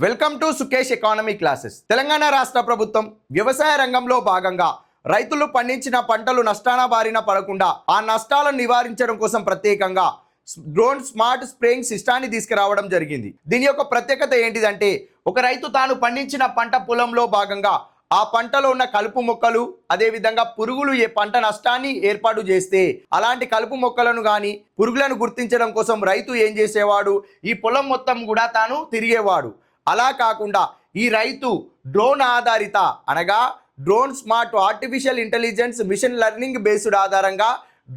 Welcome to Sukesh economy classes. Telangana రాష్ట్ర ప్రభుత్వం వ్యవసాయ రంగంలో భాగంగా రైతులు పండించిన పంటలు నష్టాల బారిన పడకుండా ఆ నష్టాలను నివారించడం కోసం ప్రత్యేకంగా డ్రోన్ స్మార్ట్ స్ప్రేయింగ్ సిస్టాన్ని తీసుకురావడం జరిగింది. దీని యొక్క ప్రత్యేకత ఏంటిదంటే, ఒక రైతు తాను పండించిన పంట పొలంలో భాగంగా ఆ పంటలో ఉన్న కలుపు మొక్కలు అదేవిధంగా పురుగులు ఏ పంట నష్టాన్ని ఏర్పాటు చేస్తే అలాంటి కలుపు మొక్కలను కానీ పురుగులను గుర్తించడం కోసం రైతు ఏం చేసేవాడు, ఈ పొలం మొత్తం కూడా తాను తిరిగేవాడు. అలా కాకుండా ఈ రైతు డ్రోన్ ఆధారిత అనగా drone smart artificial intelligence machine learning based ఆధారంగా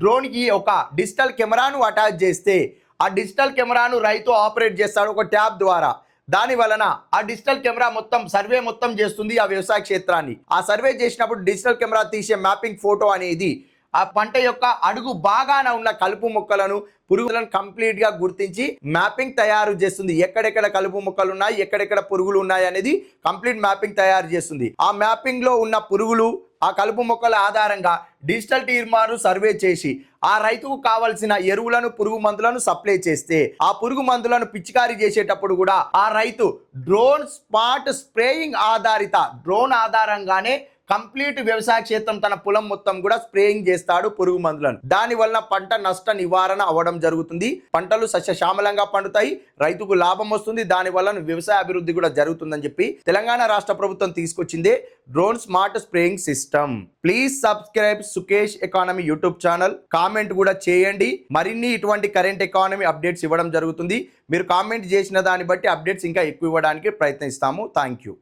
డ్రోన్కి ఒక డిజిటల్ కెమెరాను అటాచ్ చేస్తే ఆ డిజిటల్ కెమెరాను రైతు ఆపరేట్ చేస్తాడు ఒక ట్యాబ్ ద్వారా. దాని వలన ఆ డిజిటల్ కెమెరా మొత్తం సర్వే మొత్తం చేస్తుంది ఆ వ్యవసాయ క్షేత్రాన్ని. ఆ సర్వే చేసినప్పుడు డిజిటల్ కెమెరా తీసే మ్యాపింగ్ ఫోటో అనేది ఆ పంట యొక్క అడుగు బాగాన ఉన్న కలుపు మొక్కలను పురుగులను కంప్లీట్గా గుర్తించి మ్యాపింగ్ తయారు చేస్తుంది. ఎక్కడెక్కడ కలుపు మొక్కలు ఉన్నాయి, ఎక్కడెక్కడ పురుగులు ఉన్నాయి అనేది కంప్లీట్ మ్యాపింగ్ తయారు చేస్తుంది. ఆ మ్యాపింగ్లో ఉన్న పురుగులు ఆ కలుపు మొక్కల ఆధారంగా డిజిటల్ తీర్మాను సర్వే చేసి ఆ రైతుకు కావలసిన ఎరువులను పురుగు మందులను సప్లై చేస్తే ఆ పురుగు మందులను పిచికారీ చేసేటప్పుడు కూడా ఆ రైతు డ్రోన్ స్మార్ట్ స్ప్రేయింగ్ ఆధారిత డ్రోన్ ఆధారంగానే కంప్లీట్ వ్యవసాయ క్షేత్రం తన పొలం మొత్తం కూడా స్ప్రేయింగ్ చేస్తాడు పురుగు మందులను. దాని వలన పంట నష్ట నివారణ అవ్వడం జరుగుతుంది. పంటలు సస్యశ్యామలంగా పండుతాయి, రైతుకు లాభం వస్తుంది. దాని వలన వ్యవసాయ అభివృద్ధి కూడా జరుగుతుందని చెప్పి తెలంగాణ రాష్ట్ర ప్రభుత్వం తీసుకొచ్చిందే drone smart spraying system. Please subscribe Sukesh economy YouTube channel. Comment కూడా చేయండి. మరిన్ని ఇటువంటి కరెంట్ ఎకానమీ అప్డేట్స్ ఇవ్వడం జరుగుతుంది. మీరు కామెంట్ చేసిన దాన్ని బట్టి అప్డేట్స్ ఇంకా ఎక్కువ ఇవ్వడానికి ప్రయత్నిస్తాము. Thank you.